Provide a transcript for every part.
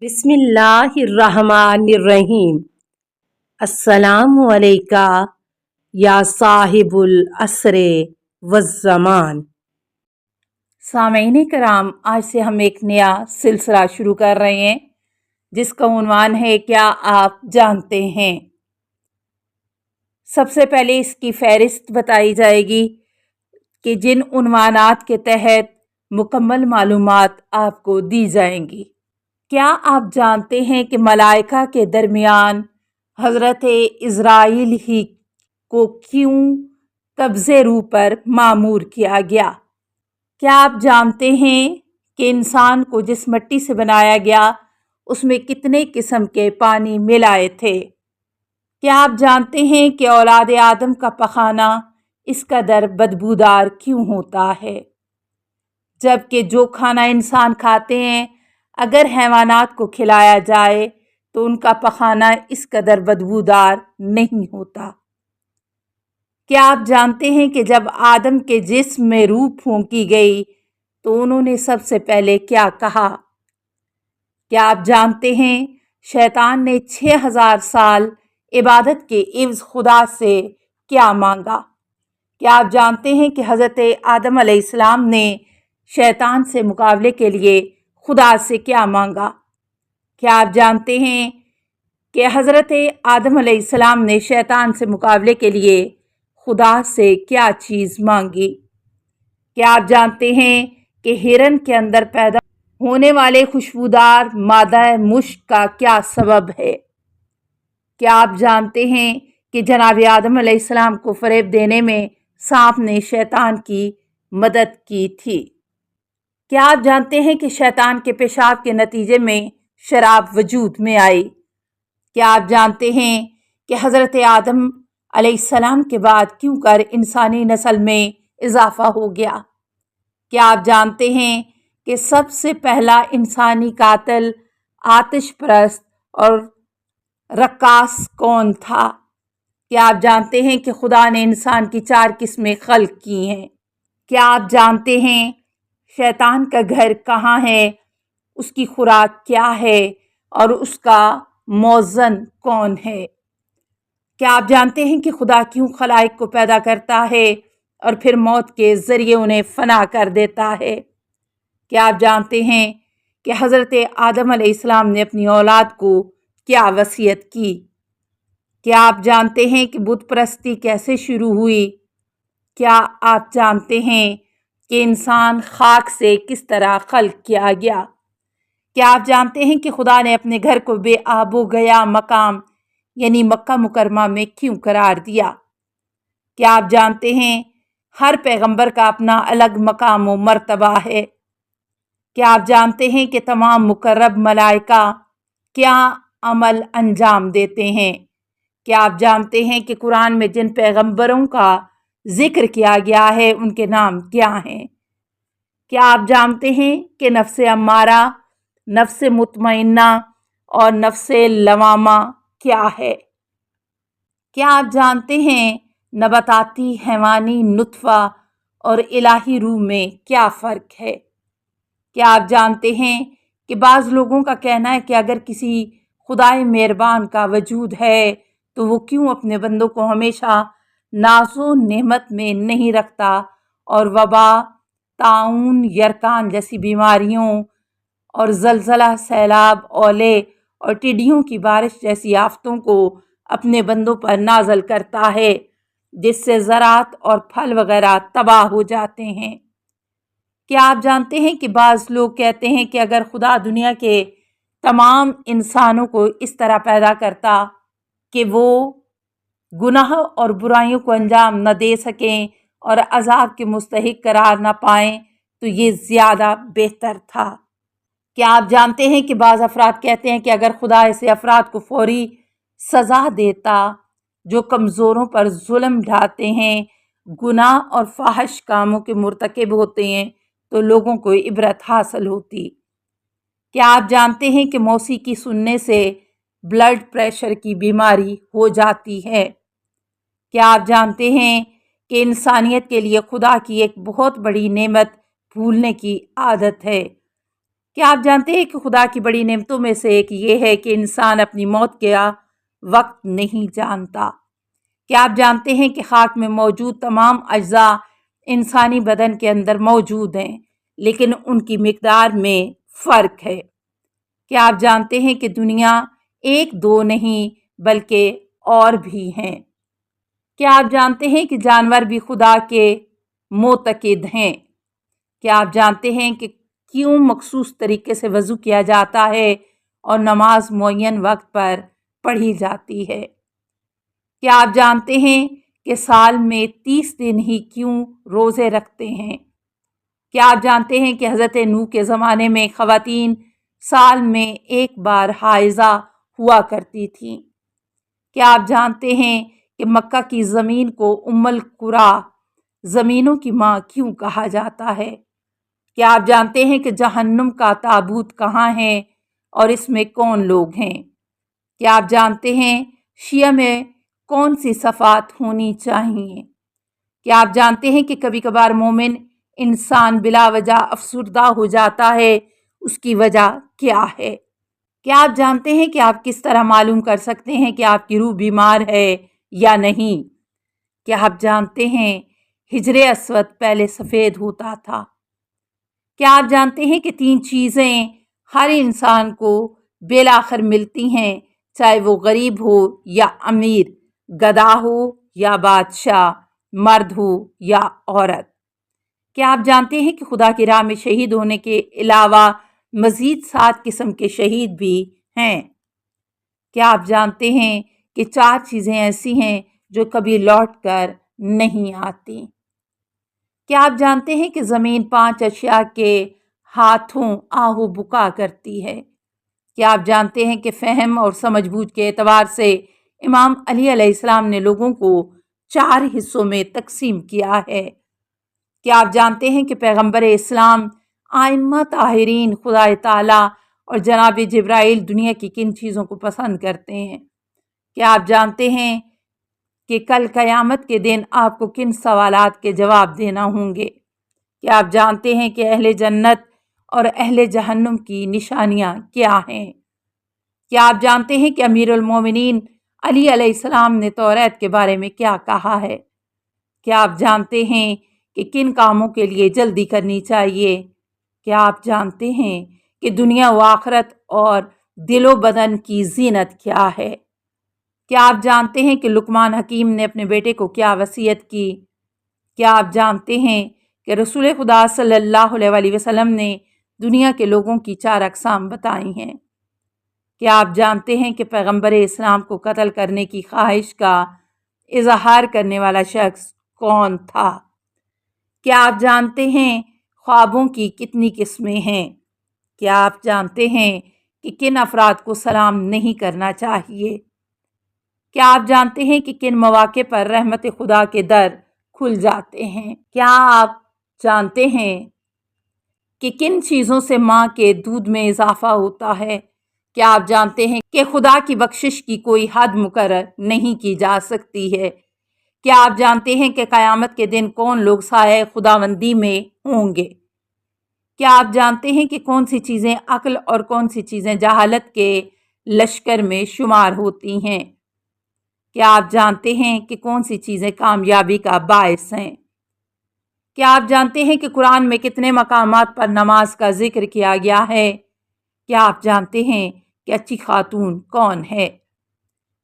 بسم اللہ الرحمن الرحیم۔ السلام علیکہ یا صاحب العصر والزمان۔ سامعین کرام، آج سے ہم ایک نیا سلسلہ شروع کر رہے ہیں جس کا عنوان ہے کیا آپ جانتے ہیں۔ سب سے پہلے اس کی فہرست بتائی جائے گی کہ جن عنوانات کے تحت مکمل معلومات آپ کو دی جائیں گی۔ کیا آپ جانتے ہیں کہ ملائکہ کے درمیان حضرت اسرائیل ہی کو کیوں قبضِ روح پر مامور کیا گیا؟ کیا آپ جانتے ہیں کہ انسان کو جس مٹی سے بنایا گیا اس میں کتنے قسم کے پانی ملائے تھے؟ کیا آپ جانتے ہیں کہ اولاد آدم کا پخانہ اس قدر بدبودار کیوں ہوتا ہے، جبکہ جو کھانا انسان کھاتے ہیں اگر حیوانات کو کھلایا جائے تو ان کا پخانہ اس قدر بدبودار نہیں ہوتا؟ کیا آپ جانتے ہیں کہ جب آدم کے جسم میں روح پھونکی گئی تو انہوں نے سب سے پہلے کیا کہا؟ کیا آپ جانتے ہیں شیطان نے 6000 سال عبادت کے عوض خدا سے کیا مانگا؟ کیا آپ جانتے ہیں کہ حضرت آدم علیہ السلام نے شیطان سے مقابلے کے لیے خدا سے کیا مانگا؟ کیا آپ جانتے ہیں کہ حضرت آدم علیہ السلام نے شیطان سے مقابلے کے لیے خدا سے کیا چیز مانگی؟ کیا آپ جانتے ہیں کہ ہرن کے اندر پیدا ہونے والے خوشبودار مادہ مشک کا کیا سبب ہے؟ کیا آپ جانتے ہیں کہ جناب آدم علیہ السلام کو فریب دینے میں سانپ نے شیطان کی مدد کی تھی؟ کیا آپ جانتے ہیں کہ شیطان کے پیشاب کے نتیجے میں شراب وجود میں آئی؟ کیا آپ جانتے ہیں کہ حضرت آدم علیہ السلام کے بعد کیوں کر انسانی نسل میں اضافہ ہو گیا؟ کیا آپ جانتے ہیں کہ سب سے پہلا انسانی قاتل، آتش پرست اور رقاص کون تھا؟ کیا آپ جانتے ہیں کہ خدا نے انسان کی 4 قسمیں خلق کی ہیں؟ کیا آپ جانتے ہیں شیطان کا گھر کہاں ہے، اس کی خوراک کیا ہے اور اس کا موزن کون ہے؟ کیا آپ جانتے ہیں کہ خدا کیوں خلائق کو پیدا کرتا ہے اور پھر موت کے ذریعے انہیں فنا کر دیتا ہے؟ کیا آپ جانتے ہیں کہ حضرت آدم علیہ السلام نے اپنی اولاد کو کیا وصیت کی؟ کیا آپ جانتے ہیں کہ بت پرستی کیسے شروع ہوئی؟ کیا آپ جانتے ہیں کہ انسان خاک سے کس طرح خلق کیا گیا؟ کیا آپ جانتے ہیں کہ خدا نے اپنے گھر کو بے آب و گیا مقام یعنی مکہ مکرمہ میں کیوں قرار دیا؟ کیا آپ جانتے ہیں ہر پیغمبر کا اپنا الگ مقام و مرتبہ ہے؟ کیا آپ جانتے ہیں کہ تمام مقرب ملائکہ کیا عمل انجام دیتے ہیں؟ کیا آپ جانتے ہیں کہ قرآن میں جن پیغمبروں کا ذکر کیا گیا ہے ان کے نام کیا ہیں؟ کیا آپ جانتے ہیں کہ نفس امارہ، نفس مطمئنہ اور نفس لوامہ کیا ہے؟ کیا آپ جانتے ہیں نباتاتی، حیوانی نطفہ اور الہی روح میں کیا فرق ہے؟ کیا آپ جانتے ہیں کہ بعض لوگوں کا کہنا ہے کہ اگر کسی خدائے مہربان کا وجود ہے تو وہ کیوں اپنے بندوں کو ہمیشہ ناز و نعمت میں نہیں رکھتا اور وبا، طاعون، یرکان جیسی بیماریوں اور زلزلہ، سیلاب، اولے اور ٹڈیوں کی بارش جیسی آفتوں کو اپنے بندوں پر نازل کرتا ہے جس سے زراعت اور پھل وغیرہ تباہ ہو جاتے ہیں؟ کیا آپ جانتے ہیں کہ بعض لوگ کہتے ہیں کہ اگر خدا دنیا کے تمام انسانوں کو اس طرح پیدا کرتا کہ وہ گناہ اور برائیوں کو انجام نہ دے سکیں اور عذاب کے مستحق قرار نہ پائیں تو یہ زیادہ بہتر تھا؟ کیا آپ جانتے ہیں کہ بعض افراد کہتے ہیں کہ اگر خدا ایسے افراد کو فوری سزا دیتا جو کمزوروں پر ظلم ڈھاتے ہیں، گناہ اور فاحش کاموں کے مرتکب ہوتے ہیں تو لوگوں کو عبرت حاصل ہوتی؟ کیا آپ جانتے ہیں کہ موسیقی سننے سے بلڈ پریشر کی بیماری ہو جاتی ہے؟ کیا آپ جانتے ہیں کہ انسانیت کے لیے خدا کی ایک بہت بڑی نعمت بھولنے کی عادت ہے؟ کیا آپ جانتے ہیں کہ خدا کی بڑی نعمتوں میں سے ایک یہ ہے کہ انسان اپنی موت کا وقت نہیں جانتا؟ کیا آپ جانتے ہیں کہ خاک میں موجود تمام اجزاء انسانی بدن کے اندر موجود ہیں، لیکن ان کی مقدار میں فرق ہے؟ کیا آپ جانتے ہیں کہ دنیا ایک دو نہیں بلکہ اور بھی ہیں؟ کیا آپ جانتے ہیں کہ جانور بھی خدا کے معتقد ہیں؟ کیا آپ جانتے ہیں کہ کیوں مخصوص طریقے سے وضو کیا جاتا ہے اور نماز معین وقت پر پڑھی جاتی ہے؟ کیا آپ جانتے ہیں کہ سال میں 30 دن ہی کیوں روزے رکھتے ہیں؟ کیا آپ جانتے ہیں کہ حضرت نوح کے زمانے میں خواتین سال میں ایک بار حائضہ ہوا کرتی تھیں؟ کیا آپ جانتے ہیں کہ مکہ کی زمین کو ام القری، زمینوں کی ماں کیوں کہا جاتا ہے؟ کیا آپ جانتے ہیں کہ جہنم کا تابوت کہاں ہے اور اس میں کون لوگ ہیں؟ کیا آپ جانتے ہیں شیعہ میں کون سی صفات ہونی چاہیے؟ کیا آپ جانتے ہیں کہ کبھی کبھار مومن انسان بلا وجہ افسردہ ہو جاتا ہے، اس کی وجہ کیا ہے؟ کیا آپ جانتے ہیں کہ آپ کس طرح معلوم کر سکتے ہیں کہ آپ کی روح بیمار ہے یا نہیں؟ کیا آپ جانتے ہیں حجر اسود پہلے سفید ہوتا تھا؟ کیا آپ جانتے ہیں کہ 3 چیزیں ہر انسان کو بالآخر ملتی ہیں، چاہے وہ غریب ہو یا امیر، گدھا ہو یا بادشاہ، مرد ہو یا عورت؟ کیا آپ جانتے ہیں کہ خدا کی راہ میں شہید ہونے کے علاوہ مزید 7 قسم کے شہید بھی ہیں؟ کیا آپ جانتے ہیں کہ 4 چیزیں ایسی ہیں جو کبھی لوٹ کر نہیں آتی؟ کیا آپ جانتے ہیں کہ زمین 5 اشیاء کے ہاتھوں آہو بکا کرتی ہے؟ کیا آپ جانتے ہیں کہ فہم اور سمجھ بوجھ کے اعتبار سے امام علی علیہ السلام نے لوگوں کو 4 حصوں میں تقسیم کیا ہے؟ کیا آپ جانتے ہیں کہ پیغمبر اسلام، ائمہ طاہرین، خدا تعالیٰ اور جناب جبرائیل دنیا کی کن چیزوں کو پسند کرتے ہیں؟ کیا آپ جانتے ہیں کہ کل قیامت کے دن آپ کو کن سوالات کے جواب دینا ہوں گے؟ کیا آپ جانتے ہیں کہ اہل جنت اور اہل جہنم کی نشانیاں کیا ہیں؟ کیا آپ جانتے ہیں کہ امیر المومنین علی علیہ السلام نے توریت کے بارے میں کیا کہا ہے؟ کیا آپ جانتے ہیں کہ کن کاموں کے لیے جلدی کرنی چاہیے؟ کیا آپ جانتے ہیں کہ دنیا و آخرت اور دل و بدن کی زینت کیا ہے؟ کیا آپ جانتے ہیں کہ لقمان حکیم نے اپنے بیٹے کو کیا وصیت کی؟ کیا آپ جانتے ہیں کہ رسول خدا صلی اللہ علیہ وسلم نے دنیا کے لوگوں کی 4 اقسام بتائی ہیں؟ کیا آپ جانتے ہیں کہ پیغمبر اسلام کو قتل کرنے کی خواہش کا اظہار کرنے والا شخص کون تھا؟ کیا آپ جانتے ہیں خوابوں کی کتنی قسمیں ہیں؟ کیا آپ جانتے ہیں کہ کن افراد کو سلام نہیں کرنا چاہیے؟ کیا آپ جانتے ہیں کہ کن مواقع پر رحمت خدا کے در کھل جاتے ہیں؟ کیا آپ جانتے ہیں کہ کن چیزوں سے ماں کے دودھ میں اضافہ ہوتا ہے؟ کیا آپ جانتے ہیں کہ خدا کی بخشش کی کوئی حد مقرر نہیں کی جا سکتی ہے؟ کیا آپ جانتے ہیں کہ قیامت کے دن کون لوگ سایہ خداوندی میں ہوں گے؟ کیا آپ جانتے ہیں کہ کون سی چیزیں عقل اور کون سی چیزیں جہالت کے لشکر میں شمار ہوتی ہیں؟ کیا آپ جانتے ہیں کہ کون سی چیزیں کامیابی کا باعث ہیں؟ کیا آپ جانتے ہیں کہ قرآن میں کتنے مقامات پر نماز کا ذکر کیا گیا ہے؟ کیا آپ جانتے ہیں کہ اچھی خاتون کون ہے؟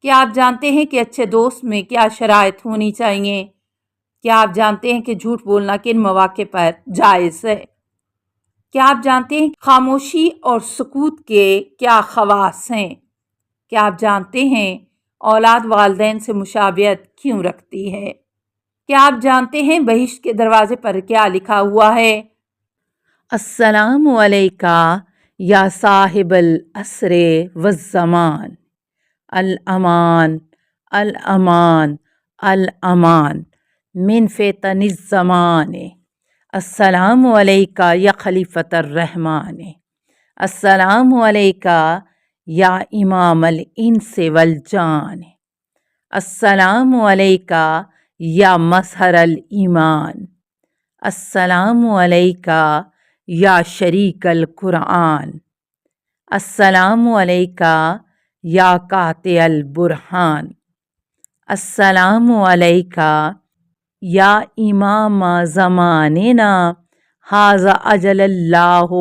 کیا آپ جانتے ہیں کہ اچھے دوست میں کیا شرائط ہونی چاہیے؟ کیا آپ جانتے ہیں کہ جھوٹ بولنا کن مواقع پر جائز ہے؟ کیا آپ جانتے ہیں خاموشی اور سکوت کے کیا خواص ہیں؟ کیا آپ جانتے ہیں اولاد والدین سے مشابہت کیوں رکھتی ہے؟ کیا آپ جانتے ہیں بہشت کے دروازے پر کیا لکھا ہوا ہے؟ السلام علیکہ یا صاحب العصر والزمان، الامان الامان الامان من فتن الزمان، السلام علیکہ یا خلیفۃ الرحمن، السلام علیکہ یا امام الانس والجان، السلام علیکہ یا مظہر الایمان، السلام علیکہ یا شریک القرآن، السلام علیکہ یا قاطع البرہان، السلام علیکہ یا امام زماننا، ھذا اجل اللہ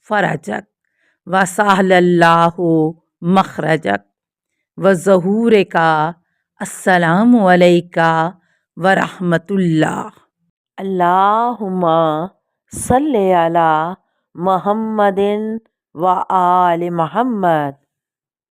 فرجک وسہل اللہ مخرجک وظہور کا، السلام علیکہ ورحمۃ اللہ۔ اللہم صلی علی محمد و آل محمد۔